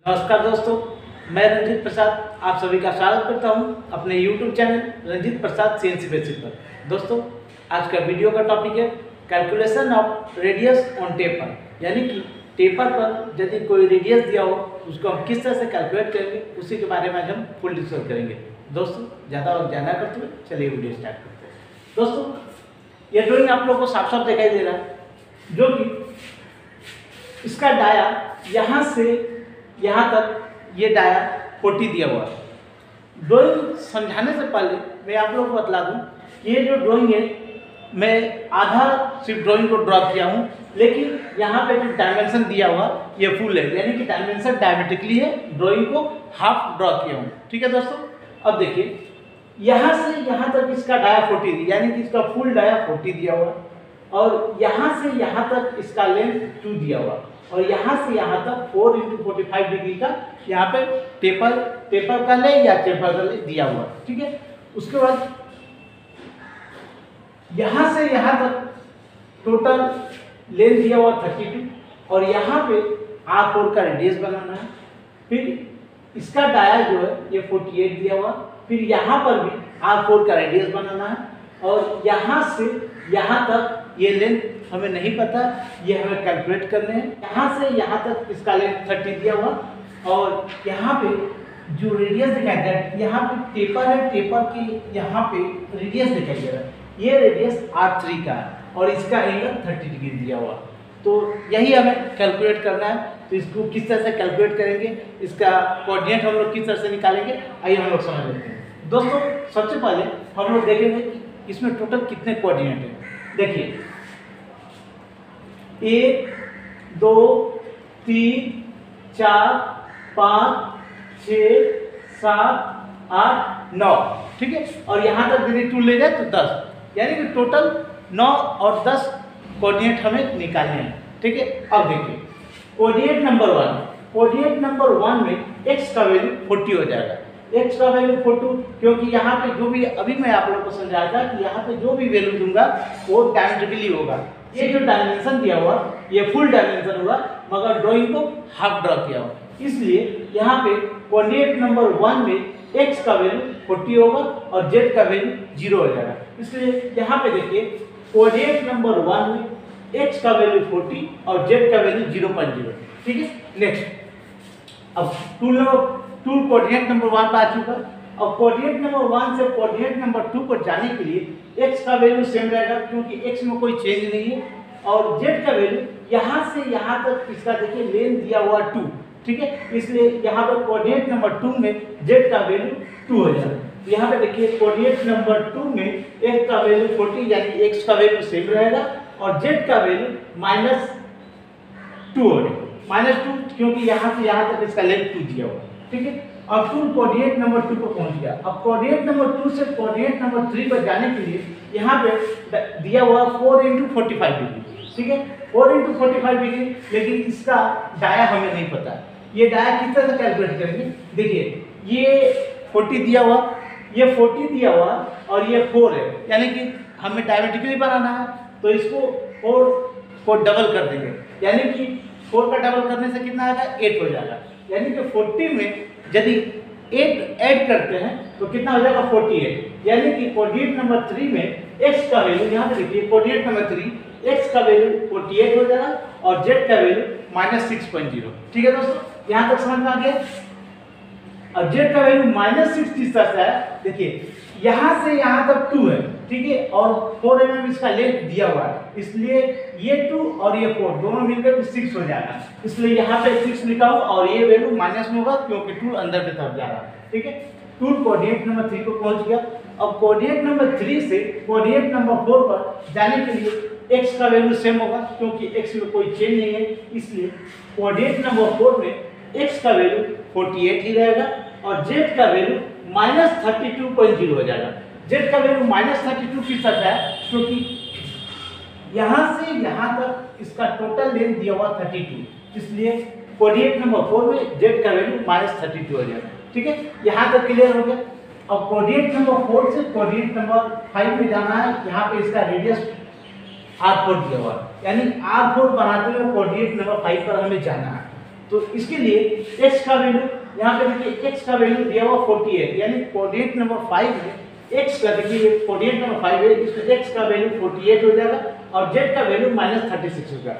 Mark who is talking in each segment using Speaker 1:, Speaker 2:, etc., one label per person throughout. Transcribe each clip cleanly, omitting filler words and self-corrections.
Speaker 1: नमस्कार दोस्तों, मैं रंजीत प्रसाद आप सभी का स्वागत करता हूं अपने YouTube channel Ranjit Prasad CNC basic पर। दोस्तों, आज का वीडियो का टॉपिक है calculation of radius on taper, यानी कि टेपर पर यदि कोई रेडियस दिया हो उसको हम किस तरह से कैलकुलेट करेंगे, उसी के बारे में आज हम फुल डिस्कस करेंगे। दोस्तों, ज़्यादा वक्त जाना करते हुए चलिए वीडियो स्टार्ट करते हैं। दोस्तों, ये ड्राइंग आप लोगों को साफ साफ दिखाई दे रहा है, जो कि इसका डाया यहाँ से यहाँ तक ये डाया 40 दिया हुआ है। ड्राइंग समझाने से पहले मैं आप लोगों को बतला दूं, ये जो ड्राइंग है मैं आधा सिर्फ ड्राइंग को ड्रॉ किया हूँ, लेकिन यहाँ पे जो डायमेंशन दिया हुआ ये फुल है, यानी कि डायमेंशन डायमेट्रिकली है, ड्राइंग को हाफ ड्रॉ किया हूँ। ठीक है दोस्तों, अब देखिए यहाँ से यहाँ तक इसका डाया 40 यानी कि इसका फुल डाया 40 दिया हुआ, और यहाँ से यहाँ तक इसका लेंथ 2 दिया हुआ, और यहाँ से यहाँ तक 4 × 45 डिग्री का यहाँ पे टेपर का ले या टेपर का ले दिया हुआ। ठीक है, उसके बाद यहाँ से यहाँ तक टोटल लेंथ दिया हुआ 32, और यहाँ पे R4 का रेडियस बनाना है। फिर इसका डाया जो है ये 48 दिया हुआ, फिर यहाँ पर भी R4 का रेडियस बनाना है, और यहाँ से यहाँ तक ये लेंथ हमें नहीं पता, ये हमें कैलकुलेट करने हैं। यहाँ से यहाँ तक इसका लेंथ 30 दिया हुआ, और यहाँ पे जो रेडियस दिखाई दे रहा है, यहाँ पे टेपर है, टेपर की यहाँ पे रेडियस दिखाई दे रहा है, ये रेडियस R3 का है, और इसका एंगल 30 डिग्री दिया हुआ। तो यही हमें कैलकुलेट करना है। तो इसको किस तरह से कैलकुलेट करेंगे, इसका कोऑर्डिनेट हम लोग किस तरह से निकालेंगे, आइए हम लोग समझ लेते हैं। दोस्तों, सबसे पहले हम लोग देखेंगे कि इसमें टोटल कितने कोऑर्डिनेट हैं। देखिए 1 2 3 4 5 6 7 8 9, ठीक है, और यहाँ तक यदि 2 ले जाए तो 10, यानी कि टोटल 9 और 10 कोऑर्डिनेट हमें निकालने हैं। ठीक है, अब देखिए कोऑर्डिनेट नंबर 1 में x का वैल्यू 40 हो जाएगा। x का वैल्यू 40, क्योंकि यहाँ पे जो भी अभी मैं आप लोगों को समझाया था कि यहाँ पे जो भी वैल्यू दूंगा वो डायमेट्रिकली होगा। ये जो डायमेंशन दिया हुआ ये फुल डायमेंशन होगा, मगर ड्राइंग को हाफ ड्रॉ किया हुआ, इसलिए यहाँ पे कोऑर्डिनेट नंबर 1 में x का वैल्यू 40 होगा और z का वैल्यू 0 हो जाएगा। इसलिए यहाँ पे देखिए कोऑर्डिनेट नंबर 1 में x का वैल्यू 40 और z का वैल्यू 0.0। ठीक है, नेक्स्ट अब टूल कोऑर्डिनेट नंबर 1 पे आ चुका। अब कोऑर्डिनेट नंबर 1 से कोऑर्डिनेट नंबर 2 पर जाने के लिए x का वैल्यू सेम रहेगा, क्योंकि x में कोई चेंज नहीं है, और z का वैल्यू यहाँ से यहाँ तक इसका देखिए लेंथ दिया हुआ 2। ठीक है, इसलिए यहाँ पर कोऑर्डिनेट नंबर 2 में z का वैल्यू 2 हो जाएगा। यहाँ पे देखिए कोऑर्डिनेट नंबर 2 में x का वैल्यू 40 यानी x का वैल्यू सेम रहेगा, और z का वैल्यू -2 हो जाएगा, -2, क्योंकि यहाँ से यहाँ तक इसका लेंथ 2 दिया हुआ। ठीक है, अब टूल कोऑर्डिनेट नंबर 2 पर पहुंच गया। अब कोऑर्डिनेट नंबर 2 से कोऑर्डिनेट नंबर 3 पर जाने के लिए यहाँ पे दिया हुआ 4 × 45 डिग्री। ठीक है, 4 × 45 डिग्री, लेकिन इसका डाया हमें नहीं पता। ये डाया किस तरह से कैलकुलेट करेंगे, देखिए ये 40 दिया हुआ, ये 40 दिया हुआ, और ये 4 है, यानी कि हमें डायमेट्रिकली बनाना है, तो इसको 4 को डबल कर देंगे, यानी कि 4 का डबल करने से कितना आएगा, 8 हो जाएगा। यानी कि 40 में यदि 8 ऐड करते हैं तो कितना हो जाएगा, 48। यानी कि कोऑर्डिनेट नंबर 3 में x का वैल्यू, यहाँ पे देखिए कोऑर्डिनेट नंबर 3 x का वैल्यू 48 हो जाएगा, और z का वैल्यू -6.0। ठीक है दोस्तों, यहाँ तक समझ में आ गया। और z का वैल्यू -6 किस तरह से है, देखिए यहाँ से यहाँ तक 2 है, ठीक है, और 4 mm इसका लेंथ दिया हुआ है, इसलिए ये 2 और ये 4 दोनों मिलकर 6 हो जाएगा, इसलिए यहाँ पे 6 लिखा हूँ, और ये वैल्यू माइनस में होगा क्योंकि 2 अंदर की तरफ जा रहा है। ठीक है, टूल कोऑर्डिनेट नंबर 3 को पहुंच गया। अब कोऑर्डिनेट नंबर 3 से कोऑर्डिनेट नंबर 4 पर जाने के लिए x का वैल्यू सेम होगा, क्योंकि x में कोई चेंज नहीं है, इसलिए कोऑर्डिनेट नंबर 4 में x का वैल्यू 48 ही रहेगा, और z का वैल्यू -32.0 हो जाएगा। z का वैल्यू -32 किस तरह है, क्योंकि यहाँ से यहाँ तक इसका टोटल लेंथ दिया हुआ 32, इसलिए कोऑर्डिनेट नंबर 4 में z का वैल्यू -32 हो जाएगा। ठीक है, यहाँ तक क्लियर हो गया। अब कोऑर्डिनेट नंबर 4 से कोऑर्डिनेट नंबर 5 में जाना है, यहाँ पे इसका रेडियस R4 दिया हुआ, यानी R4 बनाते हुए कोऑर्डिनेट नंबर 5 पर हमें जाना है। तो इसके लिए x का वैल्यू यहाँ पे देखिए x का वैल्यू दिया हुआ 48, यानी कोऑर्डिनेट नंबर 5 में x का देखिए कोऑर्डिनेट नंबर 5 है, इसमें x का वैल्यू 48 हो जाएगा और z का वैल्यू -36 होगा।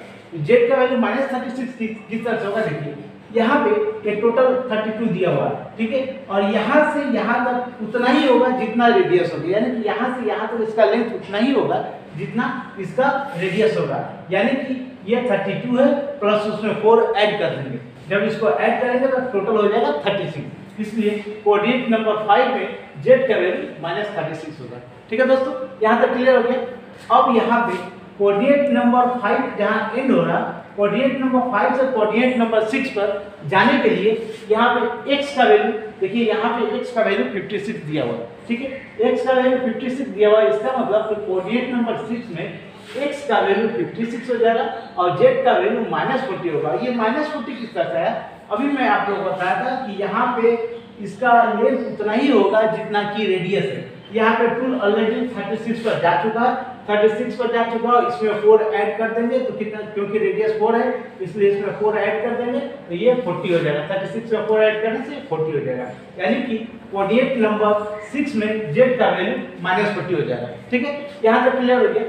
Speaker 1: z का वैल्यू -36 किस तरह से होगा देखिए, यहाँ पे एक टोटल 32 दिया हुआ है, ठीक है, और यहाँ से यहाँ तक उतना ही होगा जितना रेडियस होगा, यानी कि यहाँ से यहाँ तक इसका लेंथ उतना ही होगा जितना इसका रेडियस होगा, यानी कि ये 32 है प्लस उसमें 4 ऐड कर देंगे, जब इसको ऐड करेंगे तो टोटल हो जाएगा 36, इसलिए कोऑर्डिनेट नंबर 5 में z का वैल्यू -36 होगा। ठीक है दोस्तों, यहाँ तक क्लियर हो गया। अब यहाँ पे कोऑर्डिनेट नंबर 5 जहाँ एंड हो रहा, कोऑर्डिनेट नंबर 5 से कोऑर्डिनेट नंबर 6 पर जाने के लिए यहाँ पे x का वैल्यू देखिए, यहाँ पे x का वैल्यू 56 दिया हुआ है, ठीक है, x का वैल्यू 56 दिया हुआ है, इसका मतलब कि कोऑर्डिनेट नंबर 6 में x का वैल्यू 56 हो जाएगा और z का वैल्यू -40 होगा। ये -40 किस तरह का है, अभी मैं आप लोगों को बताया था कि यहाँ पे इसका लेंथ उतना ही होगा जितना कि रेडियस है। यहाँ पे टूल ऑलरेडी 36 पर जा चुका है, 36 पर जा चुका है, इसमें 4 ऐड कर देंगे तो कितना, क्योंकि रेडियस 4 है इसलिए इसमें 4 ऐड कर देंगे तो ये 40 हो जाएगा, 36 में 4 ऐड करने से 40 हो जाएगा, यानी कि कोऑर्डिनेट नंबर 6 में z का वैल्यू -40 हो जाएगा। ठीक है, यहाँ तक क्लियर हो गया।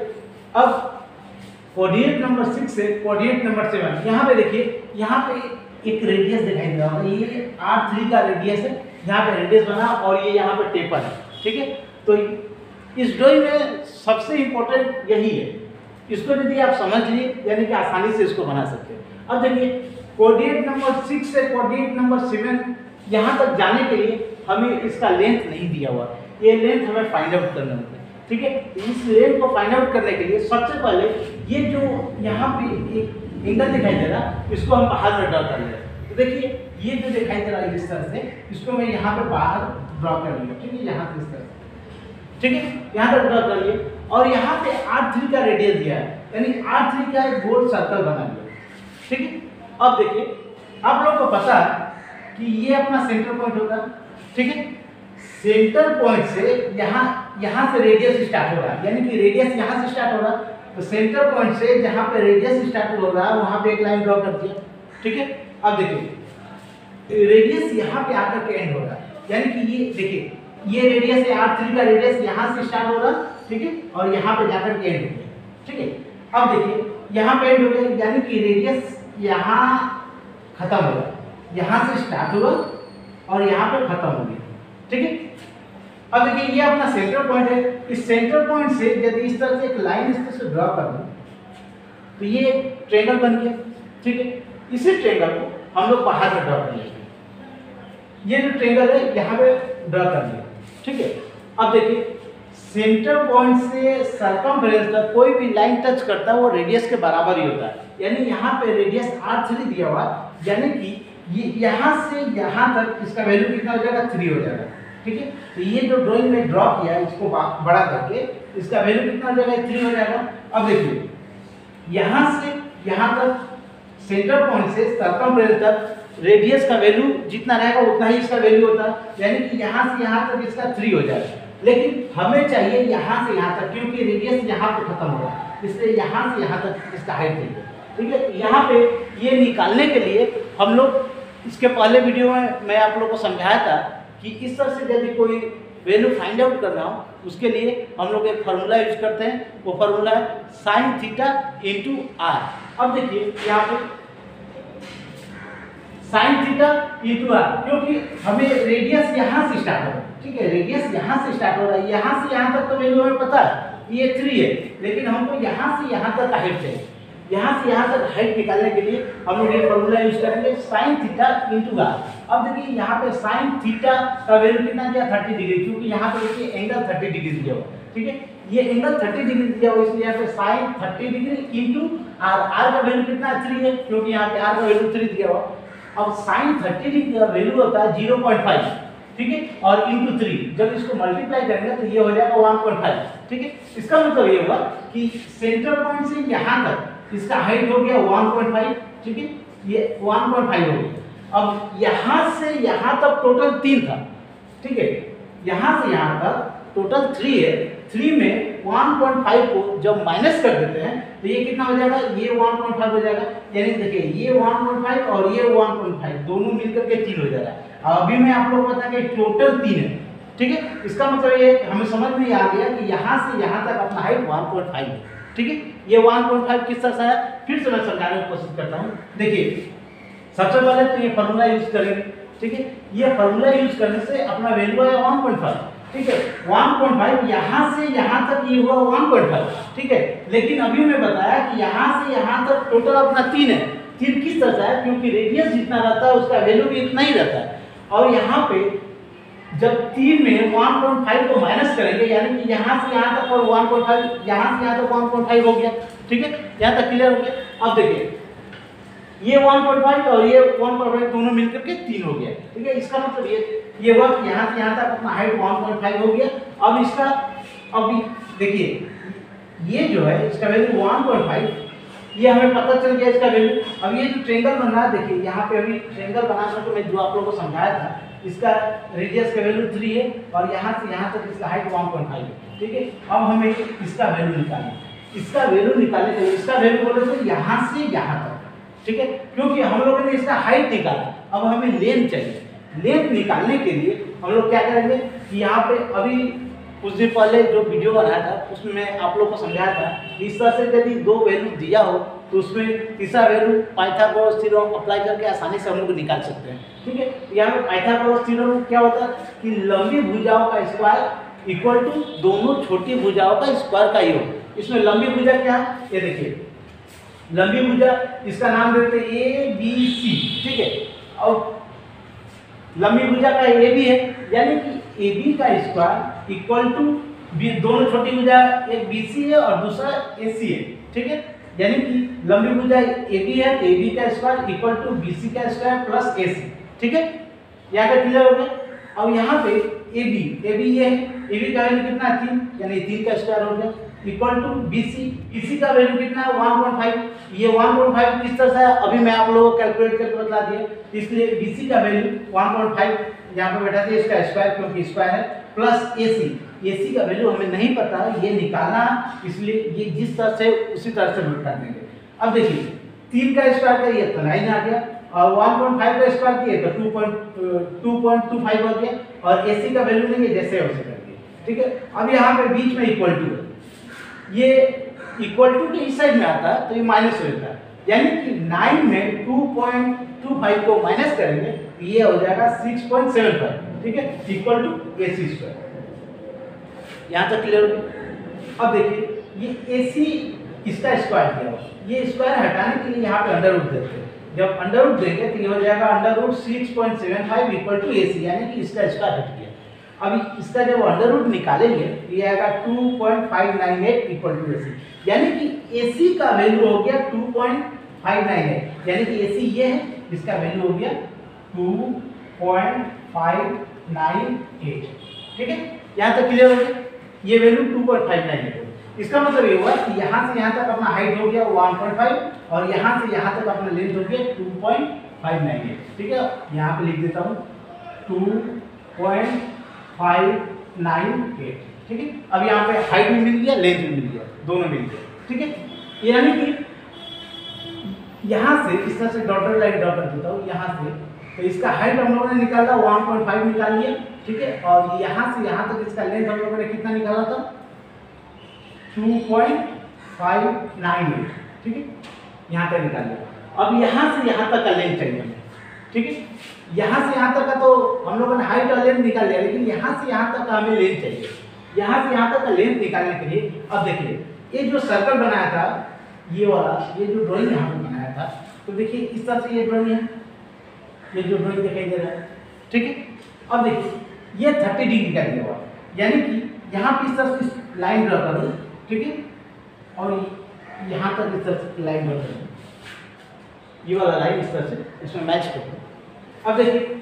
Speaker 1: अब कोऑर्डिनेट नंबर 6 से कोऑर्डिनेट नंबर 7, यहाँ पे देखिए, यहाँ पे एक रेडियस दिखाई दे रहा होगा, ये R3 का रेडियस है, यहाँ पे रेडियस बना और ये यहाँ पे टेपर है, ठीक है, तो इस ड्राइंग में सबसे इंपॉर्टेंट यही है, इसको यदि आप समझ लिए यानी कि आसानी से इसको बना सकते हैं। अब देखिए कोऑर्डिनेट नंबर 6 से कोऑर्डिनेट नंबर 7 यहाँ तक जाने के लिए हमें इसका लेंथ नहीं दिया हुआ, ये लेंथ हमें फाइंड आउट करना होता है, ठीक है। इस लेंथ को फाइंड आउट करने के लिए सबसे पहले ये जो यहाँ पे एक एंगल दिखाई दे रहा, इसको हम बाहर में ड्रॉ कर लें। तो देखिए ये जो दिखाई दे रहा है इस तरह से, इसको मैं यहाँ पे बाहर ड्रॉ कर लूँगा, ठीक है, यहाँ पे इस तरह से, ठीक है, यहाँ तक ड्रॉ कर लिए और यहाँ पे R3 का रेडियस दिया है, यानी R3 का एक गोल सर्कल बना लिया, ठीक है। अब देखिए आप लोगों को पता है कि ये अपना सेंटर पॉइंट होगा, ठीक है, सेंटर पॉइंट से यहाँ से रेडियस स्टार्ट हो रहा है, यानी कि रेडियस यहाँ से स्टार्ट हो रहा है, तो सेंटर पॉइंट से जहाँ पे रेडियस स्टार्ट हो रहा है वहाँ पे एक लाइन ड्रॉ कर दिया, ठीक है। अब देखिए रेडियस यहाँ पे आकर के एंड हो रहा है, यानी कि ये देखिए ये रेडियस है R3 का रेडियस यहाँ से स्टार्ट हो रहा, ठीक है, और यहाँ पे जाकर के एंड हो गया, ठीक है। अब देखिए यहाँ पे एंड हो गया, यानी कि रेडियस यहाँ खत्म हो गया, यहाँ से स्टार्ट हुआ और यहाँ पे खत्म हो गया, ठीक है। अब देखिए ये अपना सेंटर पॉइंट है, इस सेंटर पॉइंट से यदि इस तरह से एक लाइन इस तरह से ड्रॉ कर दूं तो ये ट्रायंगल बन गया, ठीक है। इसी ट्रायंगल को हम लोग बाहर में ड्रॉ कर लेंगे, ये जो ट्रायंगल है यहाँ पे ड्रॉ कर लिया, ठीक है। अब देखिए सेंटर पॉइंट से सर्कमफ्रेंस तक कोई भी लाइन टच करता है वो रेडियस के बराबर ही होता है, यानी यहाँ पे रेडियस R3 दिया हुआ, यानी कि ये यहाँ से यहाँ तक इसका वैल्यू कितना हो जाएगा, 3 हो जाएगा, ठीक है। तो ये जो ड्राइंग में ड्रॉ किया है इसको बड़ा करके इसका वैल्यू कितना हो जाएगा, 3 हो जाएगा। अब देखिए यहाँ से यहाँ तक सेंटर पॉइंट से सर्कमफ्रेंस तक रेडियस का वैल्यू जितना रहेगा उतना ही इसका वैल्यू होता है, यानी कि यहाँ से यहाँ तक इसका 3 हो जाएगा, लेकिन हमें चाहिए यहाँ से यहाँ तक, क्योंकि रेडियस यहाँ पे खत्म हो रहा है, इसलिए यहाँ से यहाँ तक इसका हाइट चाहिए, ठीक है। यहाँ पे ये निकालने के लिए हम लोग इसके पहले वीडियो में मैं आप लोग को समझाया था कि इस तरह से यदि कोई वैल्यू फाइंड आउट करना हो उसके लिए हम लोग एक फार्मूला यूज करते हैं, वो फार्मूला है sin थीटा इंटू r। अब देखिए यहाँ पे sin थीटा इंटू r, क्योंकि हमें रेडियस यहाँ से स्टार्ट हो रहा है, ठीक है, रेडियस यहाँ से स्टार्ट हो रहा है, यहाँ से यहाँ तक तो वैल्यू हमें पता है ये 3 है, लेकिन हमको यहाँ से यहाँ तक हाइट चाहिए, यहाँ से यहाँ तक हाइट निकालने के लिए हम लोग ये फॉर्मूला यूज करेंगे sin थीटा इंटू r। अब देखिए यहाँ पे sin थीटा का वैल्यू कितना दिया, 30 डिग्री, क्योंकि यहाँ पे देखिए एंगल 30 डिग्री दिया हुआ, ठीक है, ये एंगल 30 डिग्री दिया हुआ, इसलिए यहाँ पे sin 30 degree into r, r का वैल्यू कितना 3 है, क्योंकि यहाँ पे r का वैल्यू 3 दिया हुआ। अब sin 30 डिग्री का वैल्यू होता है 0.5, ठीक है, और इंटू 3, जब इसको मल्टीप्लाई करेंगे तो ये हो जाएगा 1.5, ठीक है। इसका मतलब ये हुआ कि सेंटर पॉइंट से यहाँ तक इसका हाइट हो गया 1.5, ठीक है, ये 1.5 हो गया। अब यहाँ से यहाँ तक टोटल 3 था, ठीक है, यहाँ से यहाँ तक टोटल 3 है, 3 में 1.5 को जब माइनस कर देते हैं तो ये कितना हो जाएगा, ये 1.5 हो जाएगा। यानी देखिए ये 1.5 और ये 1.5 दोनों मिलकर के 3 हो जा रहा है। अभी मैं आप लोगों को बता कि टोटल 3 है, ठीक है। इसका मतलब ये हमें समझ में आ गया कि यहाँ से यहाँ तक अपना हाइट 1.5 है, ठीक है। ये 1.5 किस तरह से है, फिर से मैं समझाने की कोशिश करता हूँ। देखिए सबसे पहले तो ये फार्मूला यूज करेंगे, ठीक है। ये फार्मूला यूज करने से अपना वैल्यू है 1.5, ठीक है। 1.5 यहाँ से यहाँ तक ये हुआ 1.5, ठीक है। लेकिन अभी मैं बताया कि यहाँ से यहाँ तक टोटल अपना 3 है। 3 किस तरह से है, क्योंकि रेडियस जितना रहता है उसका वैल्यू भी इतना ही रहता है। और यहाँ पे जब 3 में 1.5 को माइनस करेंगे, यानी कि यहाँ से यहाँ तक और 1.5 यहाँ से यहाँ तक 1.5 हो गया, ठीक है। यहाँ तक क्लियर हो गया। अब देखिए ये 1.5 और ये 1.5 दोनों मिलकर के 3 हो गया, ठीक है। इसका मतलब ये हुआ कि यहाँ से यहाँ तक अपना हाइट 1.5 हो गया। अब इसका अभी देखिए ये जो है इसका वैल्यू 1.5, ये हमें पता चल गया इसका वैल्यू। अब ये जो ट्रायंगल बन रहा है, देखिए यहाँ पे अभी ट्रायंगल बनाने को मैं जो आप लोगों को समझाया था, इसका रेडियस का वैल्यू 3 है और यहाँ से यहाँ तक इसका हाइट 1.5 है, ठीक है। अब हमें इसका वैल्यू निकालना है। इसका वैल्यू निकालने के लिए इसका वैल्यू बोले तो यहाँ से यहाँ तक, ठीक है। क्योंकि हम लोगों ने इसका हाइट निकाला, अब हमें लेंथ चाहिए। लेंथ निकालने के लिए हम लोग क्या करेंगे कि यहाँ पे अभी कुछ दिन पहले जो वीडियो बनाया था उसमें मैं आप लोग को समझाया था कि इस तरह से यदि 2 वैल्यू दिया हो तो उसमें तीसरा वैल्यू पाइथागोरस थ्योरम अप्लाई करके आसानी से हम लोग निकाल सकते हैं, ठीक है। यहाँ पे पाइथागोरस थ्योरम क्या होता है कि लंबी भुजाओं का स्क्वायर इक्वल टू दोनों छोटी भुजाओं का स्क्वायर का योग। इसमें लंबी भुजा क्या है, ये देखिए लंबी भुजा, इसका नाम देते हैं ABC, ठीक है। और लंबी भुजा का AB है, यानी कि AB का स्क्वायर इक्वल टू दोनों छोटी भुजा, एक BC है और दूसरा AC है, ठीक है। यानी कि लंबी भुजा AB है तो AB का स्क्वायर इक्वल टू BC का स्क्वायर प्लस AC, ठीक है। यहाँ का क्लियर हो गया। अब यहाँ पे AB ये है, AB का वैल्यू कितना है 3, यानी 3 का स्क्वायर हो गया इक्वल टू BC का वैल्यू कितना है 1.5। ये 1.5 किस तरह से है अभी मैं आप लोगों को कैलकुलेट करके बता दिया, इसलिए BC का वैल्यू 1.5 यहाँ पे बैठा दिया, इसका स्क्वायर क्योंकि स्क्वायर है, प्लस AC का वैल्यू हमें नहीं पता है, ये निकालना, इसलिए ये जिस तरह से उसी तरह से कर देंगे। अब देखिए 3 का स्क्वायर का ये लाइन आ गया और 1.5 का स्क्वायर किए तो 2.25 हो गया और AC का वैल्यू लेंगे जैसे वैसे कर दिए, ठीक है। अब यहाँ पे बीच में इक्वल टू है, ये इक्वल टू के इस साइड में आता है तो ये माइनस हो जाता है, यानी कि 9 में 2.25 को माइनस करेंगे तो ये हो जाएगा 6.75, ठीक है, इक्वल टू AC स्क्वायर। यहाँ तक क्लियर हो गया। अब देखिए ये AC इसका स्क्वायर दिया हुआ, ये स्क्वायर हटाने के लिए यहाँ पे अंडर रूट देते हैं। जब अंडर रूट देंगे तो ये हो जाएगा under root 6.75 equal to AC, यानी कि इसका स्क्वायर हट गया। अभी इसका जब अंडर रूट निकालेंगे ये आएगा 2.598 इक्वल टू AC, यानी कि AC का वैल्यू हो गया 2.598, यानी कि AC ये है, इसका वैल्यू हो गया 2.598, ठीक है। यहाँ तक क्लियर हो गया, ये वैल्यू 2.598। इसका मतलब ये हुआ कि यहाँ से यहाँ तक अपना हाइट हो गया 1.5 और यहाँ से यहाँ तक अपना लेंथ हो गया 2.598, ठीक है। यहाँ पे लिख देता हूँ 2.598, ठीक है। अब यहाँ पे हाइट भी मिल गया, लेंथ भी मिल गया, दोनों मिल गया, ठीक है। यानी कि यहाँ से इस तरह से डॉटेड लाइन ड्रॉ कर देता हूँ यहाँ से, तो इसका हाइट हम लोगों ने निकाला 1.5 निकाल लिया, ठीक है। और यहाँ से यहाँ तक इसका लेंथ हम लोगों ने कितना निकाला था 2.598, ठीक है, यहाँ तक निकाल लिया। अब यहाँ से यहाँ तक का लेंथ चाहिए हमें, ठीक है। यहाँ से यहाँ तक का तो हम लोगों ने हाइट और लेंथ निकाल लिया, लेकिन यहाँ से यहाँ तक का हमें लेंथ चाहिए। यहाँ से यहाँ तक का लेंथ निकालने के लिए अब देखिए ये जो सर्कल बनाया था, ये वाला ये जो ड्राइंग यहाँ पे बनाया था, तो देखिए इस तरह से ये ड्राइंग है, ये जो ड्राइंग दिखाई दे रहा है, ठीक है। अब देखिए ये 30 डिग्री का दिया हुआ, यानी कि यहाँ पे इस तरह से लाइन ड्रॉ कर दो, ठीक है, और यहाँ तक इस तरह से लाइन ड्रॉ कर दो, ये वाला लाइन इस तरह से इसमें मैच कर दो। अब देखिए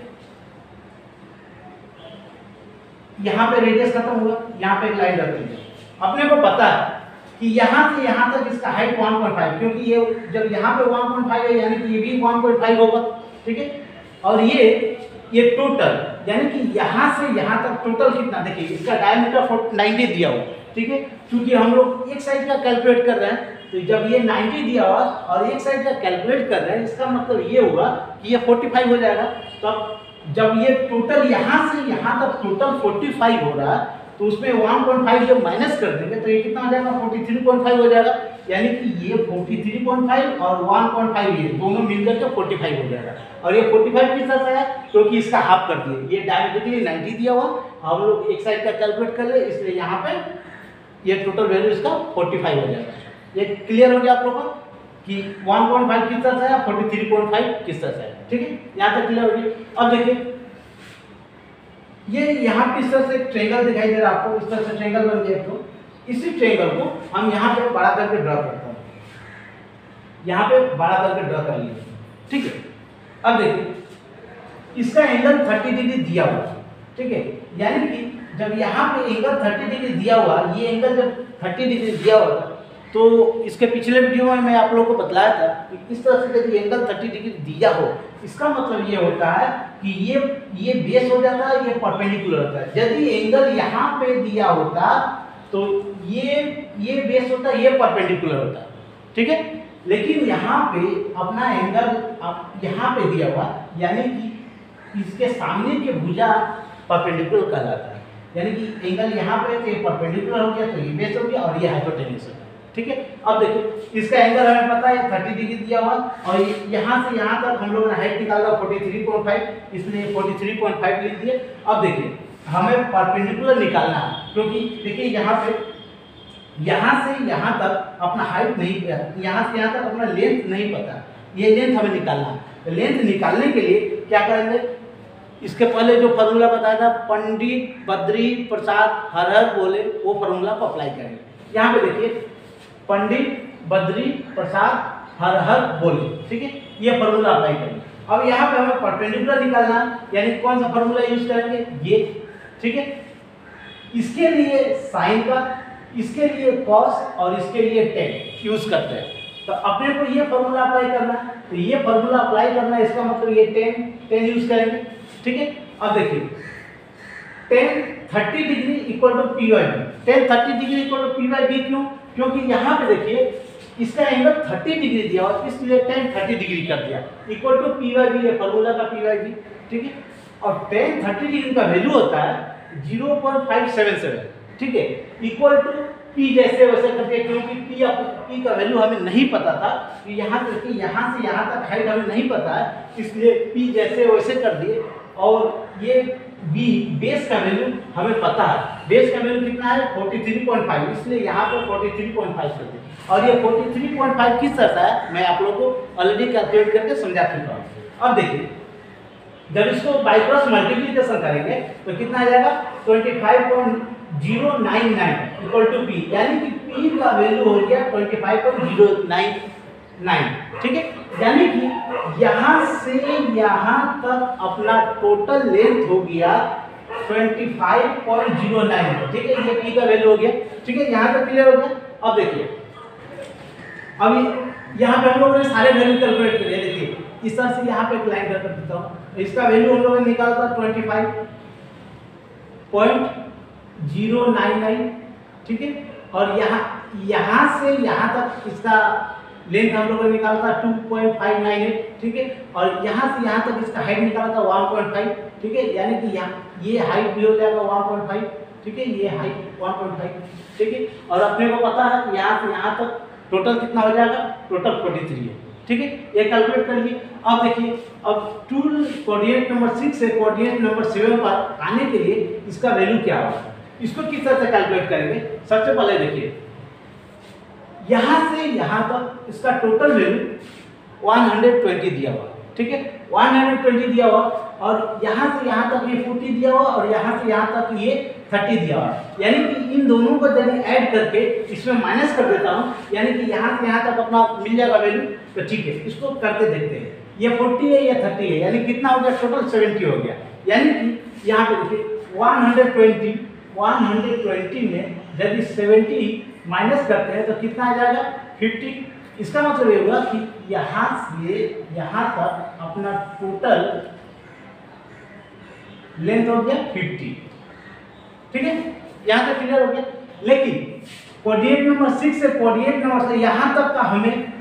Speaker 1: यहाँ पे रेडियस खत्म हुआ, यहाँ पे एक लाइन रख दीजिए। अपने को पता है कि यहाँ से यहाँ तक इसका हाइट 1.5, क्योंकि ये जब यहाँ पे 1.5 है यानी कि ये भी 1.5 होगा, ठीक है। और ये टोटल यानी कि यहाँ से यहाँ तक टोटल कितना, देखिए इसका डायमीटर 90 दिया हुआ, ठीक है, क्योंकि हम लोग एक साइड का कैलकुलेट कर रहे हैं, तो जब ये 90 दिया हुआ और एक साइड का कैलकुलेट कर रहे हैं, इसका मतलब ये होगा कि ये 45 हो जाएगा। तो अब जब ये टोटल यहाँ से यहाँ तक टोटल 45 हो रहा है, तो उसमें 1.5 जब माइनस कर देंगे तो ये कितना हो जाएगा, 43.5 हो जाएगा। यानी कि ये 43.5 और 1.5 ये दोनों मिलकर के 45 हो जाएगा। और ये 45 किस तरह से है, क्योंकि इसका हाफ कर दिए, ये डायमेट्रिकली 90 दिया हुआ, हम लोग एक साइड का कैलकुलेट कर ले, इसलिए यहाँ पे ये टोटल वैल्यू इसका 45 हो जाएगा। ये क्लियर हो गया आप लोगों को कि 1.5 किस तरह से है, 43.5 किस तरह से है, ठीक है, यहाँ तक क्लियर हो गया। अब देखिए ये यहाँ पे इस तरह से ट्रायंगल दिखाई दे रहा है आपको, इस तरह से ट्रायंगल बन गया। तो इसी ट्रायंगल को हम यहाँ पे बड़ा करके ड्रा करते हैं, यहाँ पे बड़ा करके ड्रा कर लिए, ठीक है। अब देखिए इसका एंगल 30 डिग्री दिया हुआ, ठीक है, यानी कि जब यहाँ पे एंगल 30 डिग्री दिया हुआ, ये एंगल जब 30 डिग्री दिया हुआ था, तो इसके पिछले वीडियो में मैं आप लोगों को बतलाया था कि इस तरह से यदि एंगल 30 डिग्री दिया हो, इसका मतलब ये होता है कि ये बेस हो जाता है, ये परपेंडिकुलर होता है। यदि एंगल यहाँ पे दिया होता तो ये बेस होता है, ये परपेंडिकुलर होता है, ठीक है। लेकिन यहाँ पे अपना एंगल यहाँ पे दिया हुआ, यानी कि इसके सामने के भुजा परपेंडिकुलर कहलाता है, यानी कि एंगल यहाँ पे तो ये परपेंडिकुलर हो गया, तो ये बेस हो गया और ये हाइपोटेन्यूस हो गया, ठीक है। अब देखिए इसका एंगल हमें पता है 30 डिग्री दिया हुआ, और यहाँ से यहाँ तक हम लोगों ने हाइट निकाला 43.5, इसलिए 43.5 लिख दिए। अब देखिए हमें परपेंडिकुलर निकालना है, क्योंकि देखिए यहाँ से यहाँ तक अपना हाइट नहीं, यहाँ से यहाँ तक अपना लेंथ नहीं पता, ये लेंथ हमें निकालना है। तो लेंथ निकालने के लिए क्या करेंगे, इसके पहले जो फार्मूला बताया था पंडित बद्री प्रसाद हर हर बोले, वो फार्मूला को अप्लाई करेंगे। यहाँ पे देखिए पंडित बद्री प्रसाद हर हर बोले, ठीक है, ये फार्मूला अप्लाई करेंगे। अब यहाँ पे हमें परपेंडिकुलर निकालना है, यानी कौन सा फार्मूला यूज करेंगे, ये, ठीक है। इसके लिए साइन का, इसके लिए कॉस और इसके लिए टेन यूज करते हैं। तो अपने को ये फार्मूला अप्लाई करना है, तो ये फार्मूला अप्लाई करना है, इसका मतलब ये टेन यूज करेंगे, ठीक है। अब देखिए tan 30 degree equal to P by B, tan 30 degree equal to P by B, क्यों, क्योंकि यहाँ पे देखिए इसका एंगल 30 डिग्री दिया और इसलिए tan 30 डिग्री कर दिया, equal to P by B है फार्मूला का पी बाई बी, ठीक है। और tan 30 डिग्री का वैल्यू होता है 0.577, ठीक है, इक्वल टू पी जैसे वैसे करके, क्योंकि पी का वैल्यू हमें नहीं पता था कि यहाँ से यहाँ तक हाइट हमें नहीं पता है, इसलिए पी जैसे वैसे कर दिए। और ये बी बेस का वैल्यू हमें पता है, बेस का वैल्यू कितना है 43.5, इसलिए यहाँ पर 43.5 कर दिए। और ये 43.5 किस तरह से है मैं आप लोगों को ऑलरेडी कैलकुलेट करके समझा चुका हूँ। अब देखिए जब इसको बाई क्रॉस मल्टीप्लिकेशन करेंगे तो कितना आ जाएगा 25.099 इक्वल टू पी, यानी कि पी का वैल्यू हो गया 25.099, ठीक है। यानी कि यहाँ से यहाँ तक अपना टोटल लेंथ हो गया 25.09, ठीक है, ये पी का वैल्यू हो गया, ठीक है, यहाँ तक क्लियर हो गया। अब देखिए अब यहाँ पे हम लोगों ने सारे वैल्यू कैलकुलेट कर लिए, देखिए इस तरह से यहाँ पे एक लाइन कर देता हूँ, इसका वैल्यू हम लोगों ने निकाला था 25.099, ठीक है। और यहाँ से यहाँ तक इसका लेंथ हम लोगों ने निकाला था 2.598, ठीक है। और यहाँ से यहाँ तक इसका हाइट निकाला था 1.5, ठीक है, यानी कि ये हाइट भी हो जाएगा 1.5, ठीक है, ये हाइट 1.5, ठीक है। और अपने को पता है कि यहाँ से यहाँ तक टोटल कितना हो जाएगा, टोटल 43 है, ठीक है, ये कैलकुलेट कर लिए। अब देखिए अब टूल कोऑर्डिनेट नंबर 6 से कोऑर्डिनेट नंबर 7 पर आने के लिए इसका वैल्यू क्या होगा, इसको किस तरह से कैलकुलेट करेंगे। सबसे पहले देखिए यहाँ से यहाँ तक इसका टोटल वैल्यू 120 दिया हुआ, ठीक है, 120 दिया हुआ, और यहाँ से यहाँ तक ये 40 दिया हुआ, और यहाँ से यहाँ तक ये 30 दिया हुआ, यानी कि इन दोनों को यदि ऐड करके इसमें माइनस कर देता हूँ, यानी कि यहाँ से यहाँ तक अपना मिल जाएगा वैल्यू। तो ठीक है, इसको करके देखते हैं, ये 40 है या 30 है, यानी कितना हो गया, टोटल 70 हो गया। यानी कि यहाँ पे देखिए 120 में यदि 70 माइनस करते हैं तो कितना आ जाएगा 50। इसका मतलब ये हुआ कि यहाँ से यहाँ तक अपना टोटल लेंथ हो गया 50, ठीक है, यहाँ तक क्लियर हो गया। लेकिन कोऑर्डिनेट नंबर 6 से कोऑर्डिनेट नंबर से यहाँ तक का हमें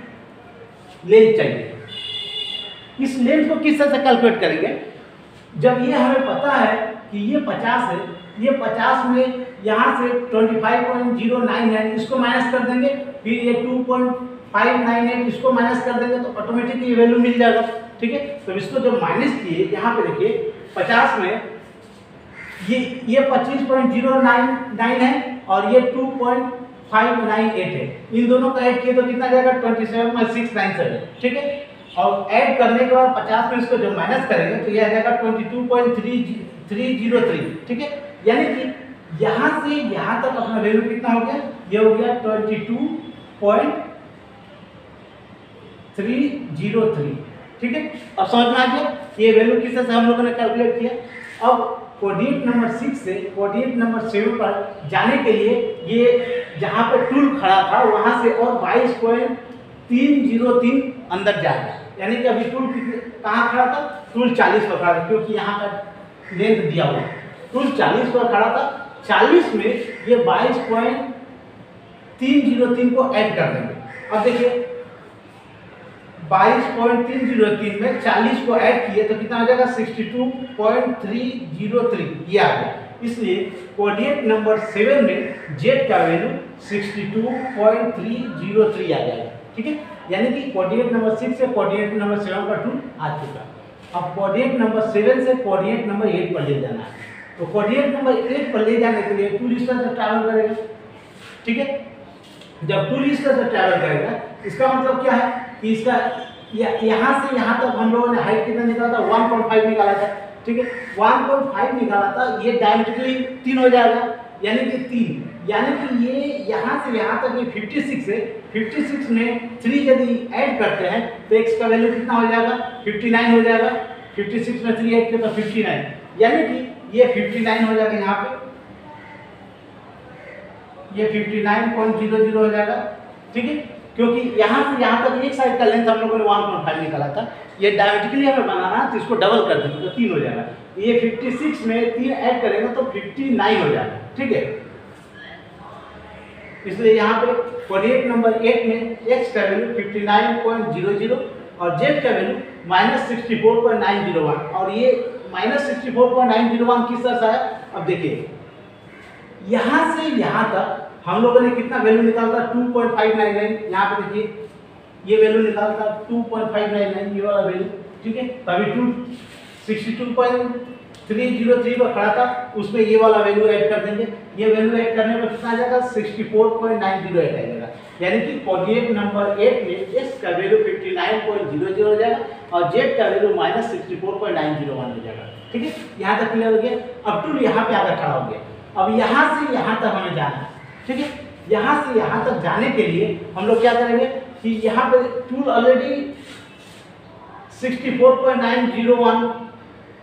Speaker 1: लेंथ चाहिए। इस लेंथ को किस तरह से कैलकुलेट करेंगे? जब ये हमें पता है कि ये 50 है, ये 50 में यहाँ से 25.09 है, इसको माइनस कर देंगे, फिर ये 2.598 इसको माइनस कर देंगे तो ऑटोमेटिक ये वैल्यू मिल जाएगा। ठीक है, तो इसको जब माइनस किए यहाँ पे देखिए 50 में ये 25.099 है और ये 2.598 है, इन दोनों का ऐड किए तो कितना जाएगा 27.697। ठीक है, और ऐड करने के बाद 50 में इसको जब माइनस करेंगे तो यह आ जाएगा 22.303। ठीक है, यानी कि यहाँ से यहाँ तक अपना वैल्यू कितना हो गया? ये हो गया 22.303। ठीक है, अब समझ में आ गया ये वैल्यू किस तरह से हम लोगों ने कैलकुलेट किया। अब कोऑर्डिनेट नंबर 6 से कोऑर्डिनेट नंबर 7 पर जाने के लिए ये जहाँ पे टूल खड़ा था वहाँ से और 22.303 अंदर जाएगा, यानी कि अभी टूल कहाँ खड़ा था? टूल 40 पर खड़ा था, क्योंकि यहाँ का लेंथ दिया हुआ टूल 40 पर खड़ा था। 40 में ये 22.303 को ऐड कर देंगे। अब देखिए 22.303 में 40 को ऐड किए तो कितना आ जाएगा? 62.303 ये आ गया। इसलिए कोऑर्डिनेट नंबर 7 में जेड का वैल्यू 62.303 आ जाएगा। ठीक है, यानी कि कोऑर्डिनेट नंबर 6 से कोऑर्डिनेट नंबर 7 का टूल आ चुका। अब कोऑर्डिनेट नंबर 7 से कोऑर्डिनेट नंबर 8 पर ले जाना है, तो कोऑर्डिनेट नंबर 8 पर ले जाने के लिए टूल इस तरह से ट्रैवल करेगा। ठीक है, जब टूल इस तरह से ट्रैवल करेगा इसका मतलब क्या है कि इसका यहाँ से यहाँ तक हम लोगों ने हाइट कितना निकाला था? 1.5 निकाला था। ठीक है, 1.5 निकाला था, ये डायमेट्रिकली 3 हो जाएगा, यानी कि 3, यानी कि ये यहाँ से यहाँ तक ये 56 है। 56 में 3 यदि ऐड करते हैं तो x का वैल्यू कितना हो जाएगा? 59 हो जाएगा। 56 में 3 ऐड किया तो 59, यानी कि ये 59 हो जाएगा, यहाँ पे ये 59.00 हो जाएगा। ठीक है, क्योंकि यहाँ से यहाँ तक एक साइड का लेंथ हम लोगों ने 1.5 निकाला था, ये डायमेट्रिकली हमें बनाना है तो इसको डबल कर देंगे तो 3 हो जाएगा। ये 56 में 3 ऐड करेंगे तो 59 हो जाएगा। ठीक है, इसलिए यहाँ पे कोऑर्डिनेट नंबर 8 में x का वैल्यू 59.00 और z का वैल्यू -64.901, और ये -64.901 किस तरह से आया? अब देखिए यहाँ से यहाँ तक हम लोगों ने कितना वैल्यू निकाला था? 2.599। यहाँ पे देखिए ये वैल्यू निकाला था 2.599, ये वाला वैल्यू। ठीक है, तभी 62.303 पर खड़ा था, उसमें ये वाला वैल्यू ऐड कर देंगे। ये वैल्यू ऐड करने पर कितना आ जाएगा? 64.908 आ जाएगा, यानी कि कोऑर्डिनेट नंबर 8 में x का वैल्यू 59.00 हो जाएगा और z का वैल्यू -64.901 हो जाएगा। ठीक है, यहाँ तक क्लियर हो गया। अब टूल यहाँ पे आकर खड़ा हो गया। अब यहाँ से यहाँ तक हमें जाना है। ठीक है, यहाँ से यहाँ तक जाने के लिए हम लोग क्या करेंगे कि यहाँ पे टूल ऑलरेडी 64.901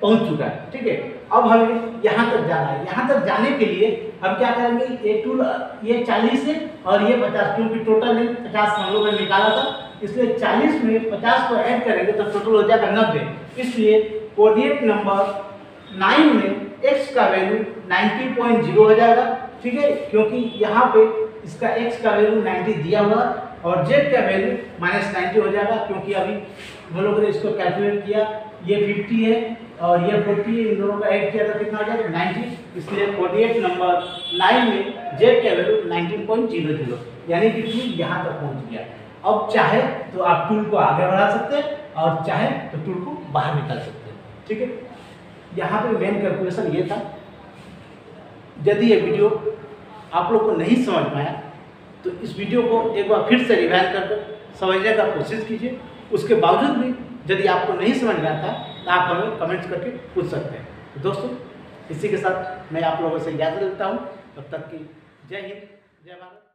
Speaker 1: पहुँच चुका है। ठीक है, अब हमें यहाँ तक जाना है। यहाँ तक जाने के लिए हम क्या करेंगे? ये टूल ये 40 है और ये 50, क्योंकि टोटल लेंथ 50 हम लोगों ने निकाला था, इसलिए 40 में 50 को ऐड करेंगे तो टोटल हो जाएगा 90। इसलिए कोऑर्डिनेट नंबर 9 में x का वैल्यू 90.0 हो जाएगा। ठीक है, क्योंकि यहाँ पे इसका x का वैल्यू 90 दिया हुआ और z का वैल्यू -90 हो जाएगा, क्योंकि अभी हम लोगों ने इसको कैलकुलेट किया, ये 50 है और ये 40 है, इन दोनों का ऐड किया तो कितना हो जाएगा? 90। इसलिए कोऑर्डिनेट नंबर 9 में z का वैल्यू 19.00, यानी कि टूल यहाँ तक पहुँच गया। अब चाहे तो आप टूल को आगे बढ़ा सकते हैं और चाहे तो टूल को बाहर निकाल सकते हैं। ठीक है, यहाँ पे मेन कैलकुलेशन ये था। यदि ये वीडियो आप लोग को नहीं समझ में आया तो इस वीडियो को एक बार फिर से रिवाइज कर समझने का कोशिश कीजिए। उसके बावजूद भी यदि आपको नहीं समझ में आता तो आप हमें कमेंट्स करके पूछ सकते हैं। तो दोस्तों, इसी के साथ मैं आप लोगों से इजाज़त लेता हूँ। तब तक की जय हिंद, जय भारत।